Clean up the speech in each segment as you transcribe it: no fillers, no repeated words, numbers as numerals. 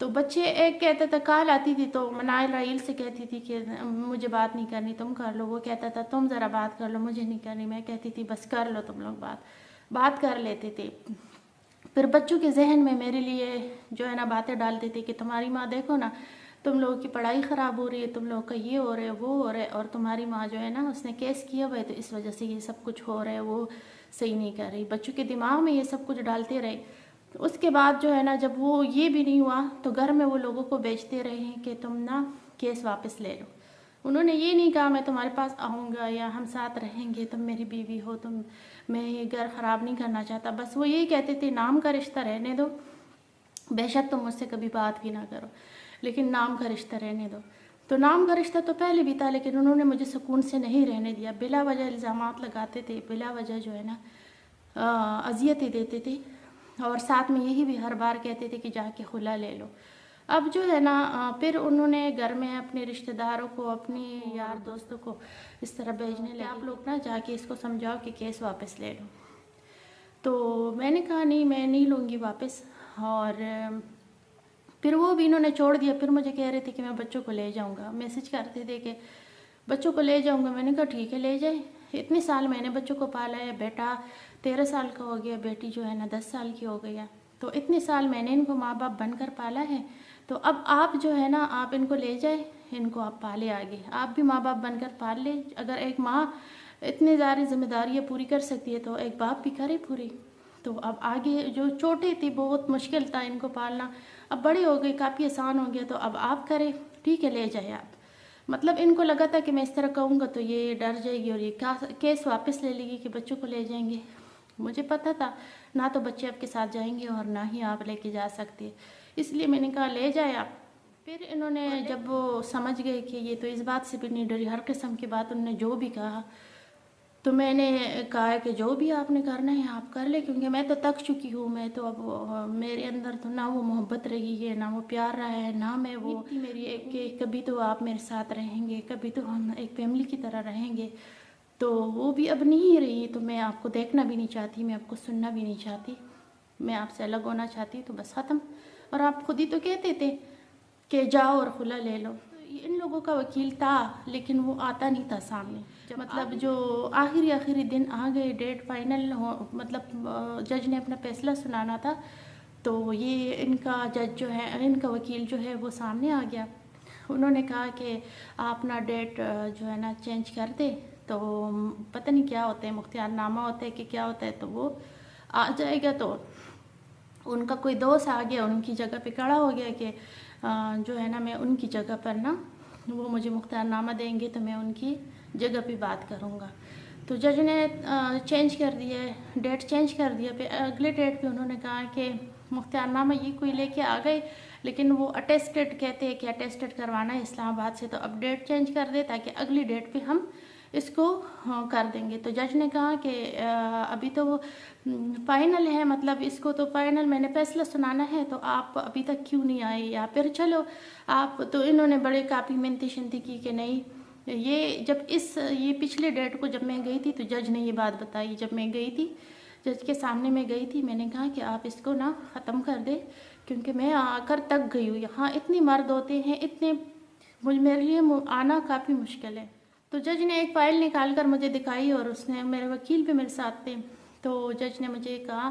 تو بچے ایک کہتا تھا، کال آتی تھی تو منائل رائل سے کہتی تھی کہ مجھے بات نہیں کرنی، تم کر لو. وہ کہتا تھا تم ذرا بات کر لو، مجھے نہیں کرنی. میں کہتی تھی بس کر لو تم لوگ بات کر لیتے تھے. پھر بچوں کے ذہن میں میرے لیے جو ہے نا باتیں ڈالتے تھے کہ تمہاری ماں دیکھو نا، تم لوگوں کی پڑھائی خراب ہو رہی ہے، تم لوگوں کا یہ ہو رہا ہے وہ ہو رہا ہے، اور تمہاری ماں جو ہے نا اس نے کیس کیا ہوا ہے تو اس وجہ سے یہ سب کچھ ہو رہا ہے، وہ صحیح نہیں کر رہی. بچوں کے دماغ میں یہ سب کچھ ڈالتے رہے. اس کے بعد جو ہے نا جب وہ یہ بھی نہیں ہوا تو گھر میں وہ لوگوں کو بیچتے رہے ہیں کہ تم نا کیس واپس لے لو. انہوں نے یہ نہیں کہا میں تمہارے پاس آؤں گا یا ہم ساتھ رہیں گے، تم میری بیوی ہو، میں یہ گھر خراب نہیں کرنا چاہتا. بس وہ یہی کہتے تھے نام کا رشتہ رہنے دو، بے شک تم مجھ سے کبھی بات بھی نہ کرو، لیکن نام کا رشتہ رہنے دو. تو نام کا رشتہ تو پہلے بھی تھا، لیکن انہوں نے مجھے سکون سے نہیں رہنے دیا. بلا وجہ الزامات لگاتے تھے، بلا وجہ جو ہے نا اذیتیں دیتے تھے، اور ساتھ میں یہی بھی ہر بار کہتے تھے کہ جا کے خلا لے لو. اب جو ہے نا پھر انہوں نے گھر میں اپنے رشتہ داروں کو، اپنے یار دوستوں کو اس طرح بھیجنے لگے آپ لوگ نا جا کے اس کو سمجھاؤ کہ کیس واپس لے لو. تو میں نے کہا نہیں، میں نہیں لوں گی واپس. اور پھر وہ بھی انہوں نے چھوڑ دیا. پھر مجھے کہہ رہے تھے کہ میں بچوں کو لے جاؤں گا، میسج کرتے تھے کہ بچوں کو لے جاؤں گا. میں نے کہا ٹھیک ہے لے جائے. اتنے سال میں نے بچوں کو پالا ہے، بیٹا 13 سال کا ہو گیا، بیٹی جو ہے نا 10 سال کی ہو گئی ہے. تو اتنے سال میں نے ان کو ماں باپ بن کر پالا ہے. تو اب آپ جو ہے نا آپ ان کو لے جائیں، ان کو آپ پالے آگے، آپ بھی ماں باپ بن کر پال لیں. اگر ایک ماں اتنی ساری ذمہ داریاں پوری کر سکتی ہے تو ایک باپ بھی کرے پوری. تو اب آگے جو چھوٹی تھی بہت مشکل تھا ان کو پالنا، اب بڑی ہو گئی، کافی آسان ہو گیا، تو اب آپ کریں. ٹھیک ہے لے جائیں آپ. مطلب ان کو لگا تھا کہ میں اس طرح کہوں گا تو یہ ڈر جائے گی اور یہ کیس واپس لے لے گی کہ بچوں کو لے جائیں گے. مجھے پتہ تھا نہ تو بچے آپ کے ساتھ جائیں گے اور نہ ہی آپ لے کے جا سکتے، اس لیے میں نے کہا لے جائیں آپ. پھر انہوں نے جب وہ سمجھ گئے کہ یہ تو اس بات سے بھی نہیں ڈری، ہر قسم کی بات انہوں نے جو بھی کہا، تو میں نے کہا کہ جو بھی آپ نے کرنا ہے آپ کر لیں، کیونکہ میں تو تک چکی ہوں. میں تو اب میرے اندر تو نہ وہ محبت رہی ہے، نہ وہ پیار رہا ہے، نہ میں وہ میری ایک کہ کبھی تو آپ میرے ساتھ رہیں گے، کبھی تو ہم ایک فیملی کی طرح رہیں گے. تو وہ بھی اب نہیں رہی. تو میں آپ کو دیکھنا بھی نہیں چاہتی، میں آپ کو سننا بھی نہیں چاہتی، میں آپ سے الگ ہونا چاہتی. تو بس ختم. اور آپ خود ہی تو کہتے تھے کہ جاؤ اور خلا لے لو. ان لوگوں کا وکیل تھا لیکن وہ آتا نہیں تھا سامنے. مطلب جو آخری دن آ گئے، ڈیٹ فائنل ہو، مطلب جج نے اپنا فیصلہ سنانا تھا، تو یہ ان کا جج جو ہے، ان کا وکیل جو ہے وہ سامنے آ گیا. انہوں نے کہا کہ آپ نا ڈیٹ جو ہے نا چینج کر دے. تو پتہ نہیں کیا ہوتا ہے، مختار نامہ ہوتا ہے کہ کیا ہوتا ہے، تو وہ آ جائے گا. تو ان کا کوئی دوست آ گیا، ان کی جگہ پہ کھڑا ہو گیا کہ جو ہے نا میں ان کی جگہ پر نا، وہ مجھے مختار نامہ دیں گے تو میں ان کی جگہ پہ بات کروں گا. تو جج نے چینج کر دیا، ڈیٹ چینج کر دیا. پھر اگلے ڈیٹ پہ انہوں نے کہا کہ مختار نامہ یہ کوئی لے کے آ گئے، لیکن وہ اٹیسٹڈ کہتے ہیں کہ اٹیسٹڈ کروانا ہے اسلام آباد سے، تو اب ڈیٹ چینج کر دے تاکہ اگلی ڈیٹ پہ ہم اس کو کر دیں گے. تو جج نے کہا کہ ابھی تو وہ فائنل ہے، مطلب اس کو تو فائنل میں نے فیصلہ سنانا ہے، تو آپ ابھی تک کیوں نہیں آئے، یا پھر چلو آپ. تو انہوں نے بڑے کافی منتی شنتی کی کہ نہیں، یہ پچھلے ڈیٹ کو جب میں گئی تھی تو جج نے یہ بات بتائی. جب میں گئی تھی جج کے سامنے میں گئی تھی، میں نے کہا کہ آپ اس کو نا ختم کر دیں، کیونکہ میں آ کر تک گئی ہوں، یہاں اتنے مرد ہوتے ہیں، میرے لیے آنا کافی مشکل ہے. تو جج نے ایک فائل نکال کر مجھے دکھائی، اور اس نے میرے وکیل بھی میرے ساتھ تھے. تو جج نے مجھے کہا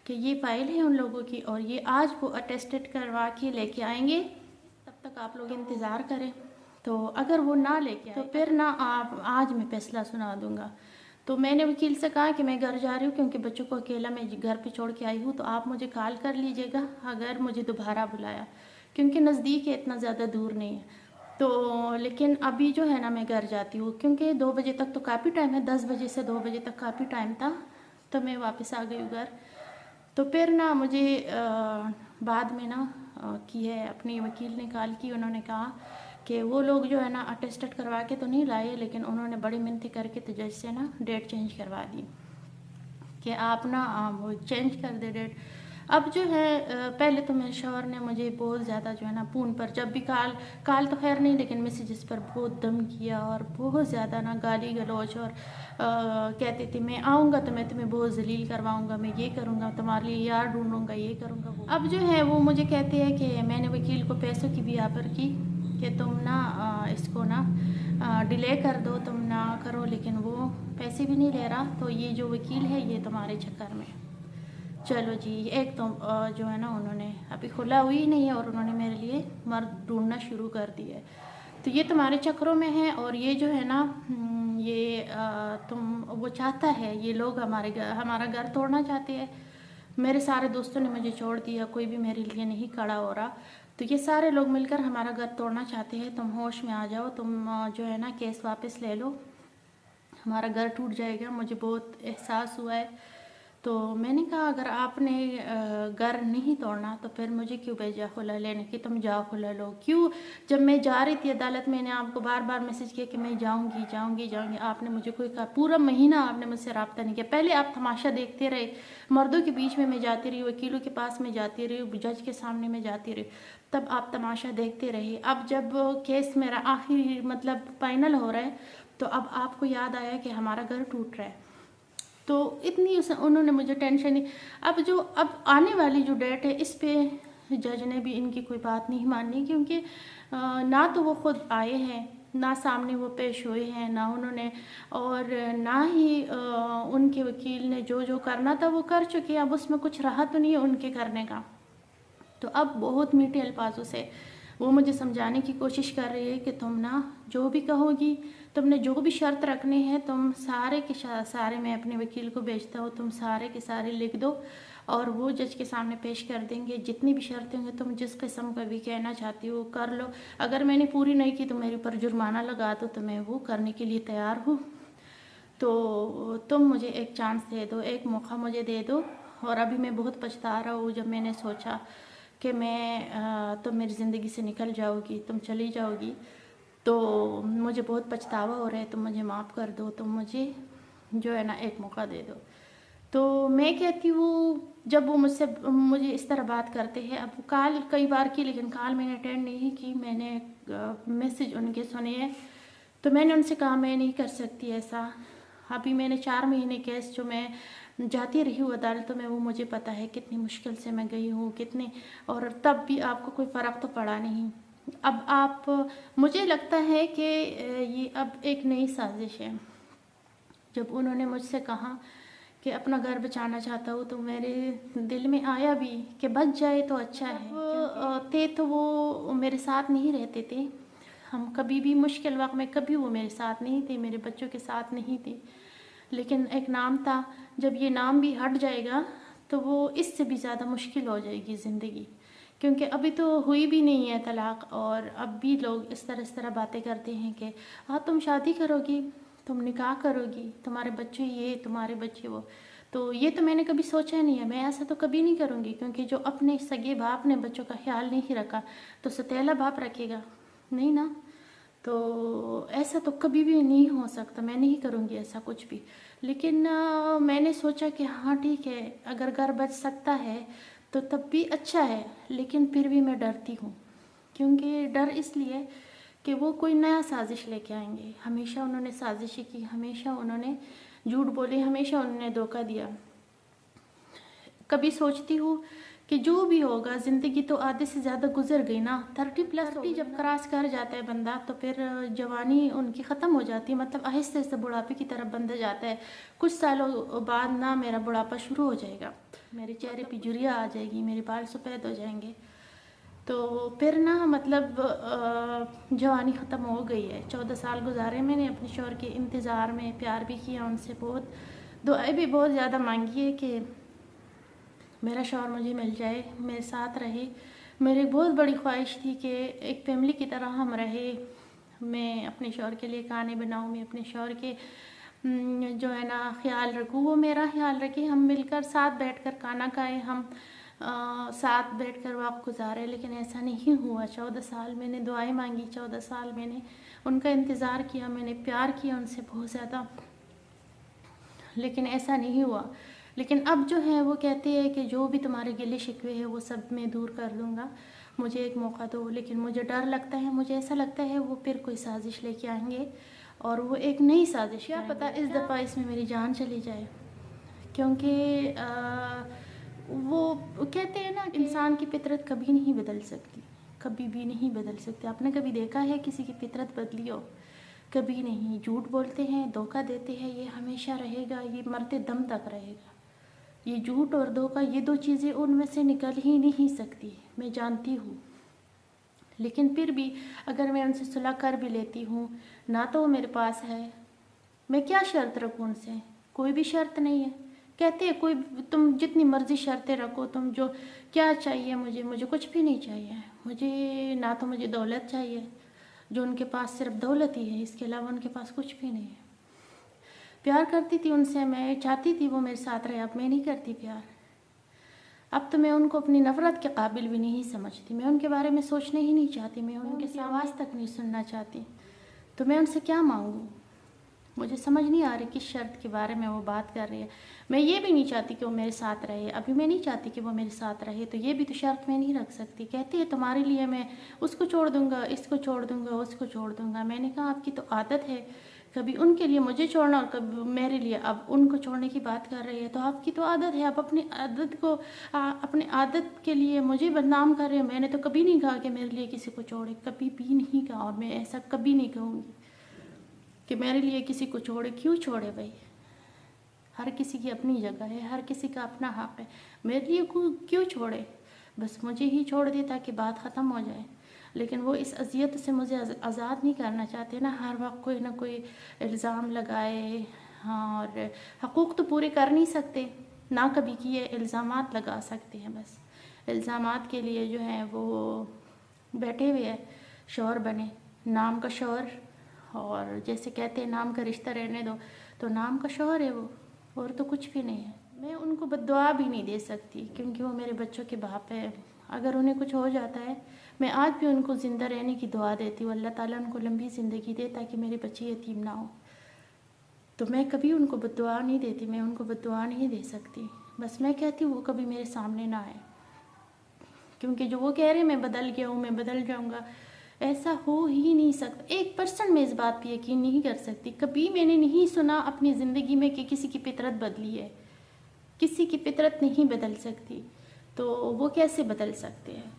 کہ یہ فائل ہے ان لوگوں کی، اور یہ آج وہ اٹیسٹڈ کروا کے لے کے آئیں گے، تب تک آپ لوگ انتظار کریں. تو اگر وہ نہ لے کے تو پھر نہ آپ آج میں فیصلہ سنا دوں گا. تو میں نے وکیل سے کہا کہ میں گھر جا رہی ہوں، کیونکہ بچوں کو اکیلا میں گھر پہ چھوڑ کے آئی ہوں، تو آپ مجھے کال کر لیجیے گا اگر مجھے دوبارہ بلایا، کیونکہ نزدیک ہے، اتنا زیادہ دور نہیں ہے. تو لیکن ابھی جو ہے نا میں گھر جاتی ہوں، کیونکہ 2 بجے تک تو کافی ٹائم ہے، 10 بجے سے 2 بجے تک کافی ٹائم تھا. تو میں واپس آ گئی ہوں گھر. تو پھر نا مجھے بعد میں نا کی ہے اپنی وکیل نے کال کی. انہوں نے کہا کہ وہ لوگ جو ہے نا اٹیسٹڈ کروا کے تو نہیں لائے، لیکن انہوں نے بڑی منتی کر کے تو جج سے نا ڈیٹ چینج کروا دی کہ آپ نا وہ چینج کر دے ڈیٹ. اب جو ہے پہلے تو میرے شوہر نے مجھے بہت زیادہ جو ہے نا فون پر جب بھی کال تو خیر نہیں لیکن میسیجز پر بہت دم کیا اور بہت زیادہ نا گالی گلوچ اور کہتے تھے میں آؤں گا تو میں تمہیں بہت ذلیل کرواؤں گا، میں یہ کروں گا، تمہارے لیے یار ڈھونڈوں گا، یہ کروں گا وہ۔ اب جو ہے وہ مجھے کہتے ہیں کہ میں نے وکیل کو پیسوں کی بھی آفر کی کہ تم نا اس کو نا ڈیلے کر دو، تم نہ کرو، لیکن وہ پیسے بھی نہیں لے رہا، تو یہ جو وکیل ہے یہ تمہارے چکر میں۔ چلو جی، ایک تو جو ہے نا انہوں نے ابھی کھلا ہوئی نہیں ہے اور انہوں نے میرے لیے مرد ڈھونڈنا شروع کر دیا ہے، تو یہ تمہارے چکروں میں ہے، اور یہ جو ہے نا یہ وہ چاہتا ہے، یہ لوگ ہمارا گھر توڑنا چاہتے ہیں۔ میرے سارے دوستوں نے مجھے چھوڑ دیا، کوئی بھی میرے لیے نہیں کھڑا ہو رہا، تو یہ سارے لوگ مل کر ہمارا گھر توڑنا چاہتے ہیں۔ تم ہوش میں آ جاؤ، تم جو ہے نا کیس واپس لے لو، ہمارا گھر ٹوٹ جائے گا۔ مجھے بہت احساس ہوا ہے، تو میں نے کہا اگر آپ نے گھر نہیں توڑنا تو پھر مجھے کیوں بھیجا خلا لینے کی، تم جاؤ خلا لو۔ کیوں جب میں جا رہی تھی عدالت میں نے آپ کو بار بار میسج کیا کہ میں جاؤں گی، آپ نے مجھے کوئی کہا، پورا مہینہ آپ نے مجھ سے رابطہ نہیں کیا۔ پہلے آپ تماشا دیکھتے رہے، مردوں کے بیچ میں جاتی رہی، وکیلوں کے پاس میں جاتی رہی، جج کے سامنے میں جاتی رہی، تب آپ تماشا دیکھتے رہے۔ اب جب کیس میرا آخری مطلب فائنل ہو رہا ہے تو اب آپ کو یاد آیا کہ ہمارا گھر ٹوٹ رہا ہے، تو اتنی انہوں نے مجھے ٹینشن دی۔ اب آنے والی جو ڈیٹ ہے اس پہ جج نے بھی ان کی کوئی بات نہیں مانی، کیونکہ نہ تو وہ خود آئے ہیں، نہ سامنے وہ پیش ہوئے ہیں، نہ انہوں نے، اور نہ ہی ان کے وکیل نے جو کرنا تھا وہ کر چکے، اب اس میں کچھ رہا تو نہیں ہے ان کے کرنے کا۔ تو اب بہت میٹھے الفاظوں سے وہ مجھے سمجھانے کی کوشش کر رہی ہے کہ تم نا جو بھی کہو گی، تم نے جو بھی شرط رکھنے ہیں، تم سارے کے سارے، میں اپنے وکیل کو بھیجتا ہوں، تم سارے کے سارے لکھ دو اور وہ جج کے سامنے پیش کر دیں گے۔ جتنی بھی شرطیں ہوں گے، تم جس قسم کا بھی کہنا چاہتی ہو کر لو، اگر میں نے پوری نہیں کی تو میرے اوپر جرمانہ لگا دو، تو میں وہ کرنے کے لیے تیار ہوں، تو تم مجھے ایک چانس دے دو، ایک موقع مجھے دے دو۔ اور ابھی میں بہت پچھتا رہا ہوں جب میں نے سوچا کہ تم میری زندگی سے نکل جاؤ گی، تم چلی جاؤ گی، تو مجھے بہت پچھتاوا ہو رہا ہے، تم مجھے معاف کر دو، تم مجھے جو ہے نا ایک موقع دے دو۔ تو میں کہتی ہوں جب وہ مجھے اس طرح بات کرتے ہیں، اب کال کئی بار کی لیکن کال میں نے اٹینڈ نہیں کی، میں نے میسج ان کے سنے ہیں، تو میں نے ان سے کہا میں نہیں کر سکتی ایسا۔ ابھی میں نے 4 مہینے کیس جو میں جاتی رہی ہوں عدالتوں میں، وہ مجھے پتہ ہے کتنی مشکل سے میں گئی ہوں، اور تب بھی آپ کو کوئی فرق تو پڑا نہیں۔ اب مجھے لگتا ہے کہ یہ اب ایک نئی سازش ہے۔ جب انہوں نے مجھ سے کہا کہ اپنا گھر بچانا چاہتا ہوں، تو میرے دل میں آیا بھی کہ بچ جائے تو اچھا ہے، تو وہ میرے ساتھ نہیں رہتے تھے، ہم کبھی بھی مشکل وقت میں کبھی وہ میرے ساتھ نہیں تھے، میرے بچوں کے ساتھ نہیں تھے، لیکن ایک نام تھا، جب یہ نام بھی ہٹ جائے گا تو وہ اس سے بھی زیادہ مشکل ہو جائے گی زندگی، کیونکہ ابھی تو ہوئی بھی نہیں ہے طلاق، اور اب بھی لوگ اس طرح باتیں کرتے ہیں کہ تم شادی کرو گی، تم نکاح کرو گی، تمہارے بچے یہ، تمہارے بچے وہ، تو یہ تو میں نے کبھی سوچا نہیں ہے، میں ایسا تو کبھی نہیں کروں گی، کیونکہ جو اپنے سگے باپ نے بچوں کا خیال نہیں رکھا تو ستیلا باپ رکھے گا نہیں نا، تو ایسا تو کبھی بھی نہیں ہو سکتا، میں نہیں کروں گی ایسا کچھ بھی۔ لیکن میں نے سوچا کہ ہاں ٹھیک ہے، اگر گھر بچ سکتا ہے تو تب بھی اچھا ہے، لیکن پھر بھی میں ڈرتی ہوں، کیونکہ ڈر اس لیے کہ وہ کوئی نیا سازش لے کے آئیں گے، ہمیشہ انہوں نے سازشیں کی، ہمیشہ انہوں نے جھوٹ بولے، ہمیشہ انہوں نے دھوکہ دیا۔ کبھی سوچتی ہوں کہ جو بھی ہوگا، زندگی تو آدھے سے زیادہ گزر گئی نا، 30+ جب کراس کر جاتا ہے بندہ تو پھر جوانی ان کی ختم ہو جاتی ہے، مطلب آہستہ آہستہ بڑھاپے کی طرف بندہ جاتا ہے، کچھ سالوں بعد نا میرا بڑھاپا شروع ہو جائے گا، میرے چہرے پہ جھریاں آ جائے گی، میرے بال سفید ہو جائیں گے، تو پھر نا مطلب جوانی ختم ہو گئی ہے۔ 14 سال گزارے میں نے اپنے شوہر کے انتظار میں، پیار بھی کیا ان سے، بہت دعائیں بھی بہت زیادہ مانگی ہے کہ میرا شوہر مجھے مل جائے، میرے ساتھ رہے، میری بہت بڑی خواہش تھی کہ ایک فیملی کی طرح ہم رہے، میں اپنے شوہر کے لیے کھانے بناؤں، میں اپنے شوہر کے جو ہے نا خیال رکھوں، وہ میرا خیال رکھے، ہم مل کر ساتھ بیٹھ کر کھانا کھائیں، ہم ساتھ بیٹھ کر وقت گزارے، لیکن ایسا نہیں ہوا۔ 14 سال میں نے دعائیں مانگی، 14 سال میں نے ان کا انتظار کیا، میں نے پیار کیا ان سے بہت زیادہ، لیکن ایسا نہیں ہوا۔ لیکن اب جو ہے وہ کہتے ہیں کہ جو بھی تمہارے گلے شکوے ہیں وہ سب میں دور کر دوں گا، مجھے ایک موقع دو۔ لیکن مجھے ڈر لگتا ہے، مجھے ایسا لگتا ہے وہ پھر کوئی سازش لے کے آئیں گے اور وہ ایک نئی سازش، کیا پتہ اس دفعہ اس میں میری جان چلی جائے، کیونکہ وہ کہتے ہیں نا انسان کی فطرت کبھی نہیں بدل سکتی، کبھی بھی نہیں بدل سکتی۔ آپ نے کبھی دیکھا ہے کسی کی فطرت بدلی ہو؟ کبھی نہیں۔ جھوٹ بولتے ہیں، دھوکہ دیتے ہیں، یہ ہمیشہ رہے گا، یہ مرتے دم تک رہے گا۔ یہ جھوٹ اور دھوکہ، یہ دو چیزیں ان میں سے نکل ہی نہیں سکتی، میں جانتی ہوں۔ لیکن پھر بھی اگر میں ان سے صلح کر بھی لیتی ہوں، نہ تو وہ میرے پاس ہے، میں کیا شرط رکھوں ان سے؟ کوئی بھی شرط نہیں ہے۔ کہتے ہیں کوئی تم جتنی مرضی شرطیں رکھو، تم جو کیا چاہیے مجھے کچھ بھی نہیں چاہیے۔ مجھے نہ تو مجھے دولت چاہیے، جو ان کے پاس صرف دولت ہی ہے، اس کے علاوہ ان کے پاس کچھ بھی نہیں ہے۔ پیار کرتی تھی ان سے، میں چاہتی تھی وہ میرے ساتھ رہے، اب میں نہیں کرتی پیار۔ اب تو میں ان کو اپنی نفرت کے قابل بھی نہیں سمجھتی، میں ان کے بارے میں سوچنا ہی نہیں چاہتی، میں ان کی آواز تک نہیں سننا چاہتی۔ تو میں ان سے کیا مانگوں؟ مجھے سمجھ نہیں آ رہی کس شرط کے بارے میں وہ بات کر رہی ہے۔ میں یہ بھی نہیں چاہتی کہ وہ میرے ساتھ رہے، ابھی میں نہیں چاہتی کہ وہ میرے ساتھ رہے، تو یہ بھی تو شرط میں نہیں رکھ سکتی۔ کہتی ہے تمہارے لیے میں اس کو چھوڑ دوں گا، اس کو چھوڑ دوں گا، اس کو چھوڑ دوں گا۔ میں نے کہا آپ کی تو عادت ہے کبھی ان کے لیے مجھے چھوڑنا اور کبھی میرے لیے، اب ان کو چھوڑنے کی بات کر رہی ہے، تو آپ کی تو عادت ہے، آپ اپنی عادت کو اپنی عادت کے لیے مجھے بدنام کر رہے ہیں۔ میں نے تو کبھی نہیں کہا کہ میرے لیے کسی کو چھوڑے، کبھی بھی نہیں کہا، اور میں ایسا کبھی نہیں کہوں گی کہ میرے لیے کسی کو چھوڑے۔ کیوں چھوڑے بھائی؟ ہر کسی کی اپنی جگہ ہے، ہر کسی کا اپنا حق ہے، میرے لیے کیوں چھوڑے؟ بس مجھے ہی چھوڑ دے تاکہ بات ختم ہو جائے۔ لیکن وہ اس اذیت سے مجھے آزاد نہیں کرنا چاہتے نا، ہر وقت کوئی نہ کوئی الزام لگائے، ہاں، اور حقوق تو پورے کر نہیں سکتے، نہ کبھی کیے، الزامات لگا سکتے ہیں بس۔ الزامات کے لیے جو ہیں وہ بیٹھے ہوئے ہیں، شوہر بنے، نام کا شوہر، اور جیسے کہتے ہیں نام کا رشتہ رہنے دو، تو نام کا شوہر ہے وہ، اور تو کچھ بھی نہیں ہے۔ میں ان کو بد دعا بھی نہیں دے سکتی کیونکہ وہ میرے بچوں کے باپ ہے۔ اگر انہیں کچھ ہو جاتا ہے، میں آج بھی ان کو زندہ رہنے کی دعا دیتی ہوں، اللہ تعالیٰ ان کو لمبی زندگی دے تاکہ میرے بچے یتیم نہ ہو۔ تو میں کبھی ان کو بد دعا نہیں دیتی، میں ان کو بد دعا نہیں دے سکتی، بس میں کہتی ہوں وہ کبھی میرے سامنے نہ آئے، کیونکہ جو وہ کہہ رہے ہیں میں بدل گیا ہوں، میں بدل جاؤں گا، ایسا ہو ہی نہیں سکتا۔ 1% میں اس بات پہ یقین نہیں کر سکتی، کبھی میں نے نہیں سنا اپنی زندگی میں کہ کسی کی فطرت بدلی ہے۔ کسی کی فطرت نہیں بدل سکتی، تو وہ کیسے بدل سکتے ہیں؟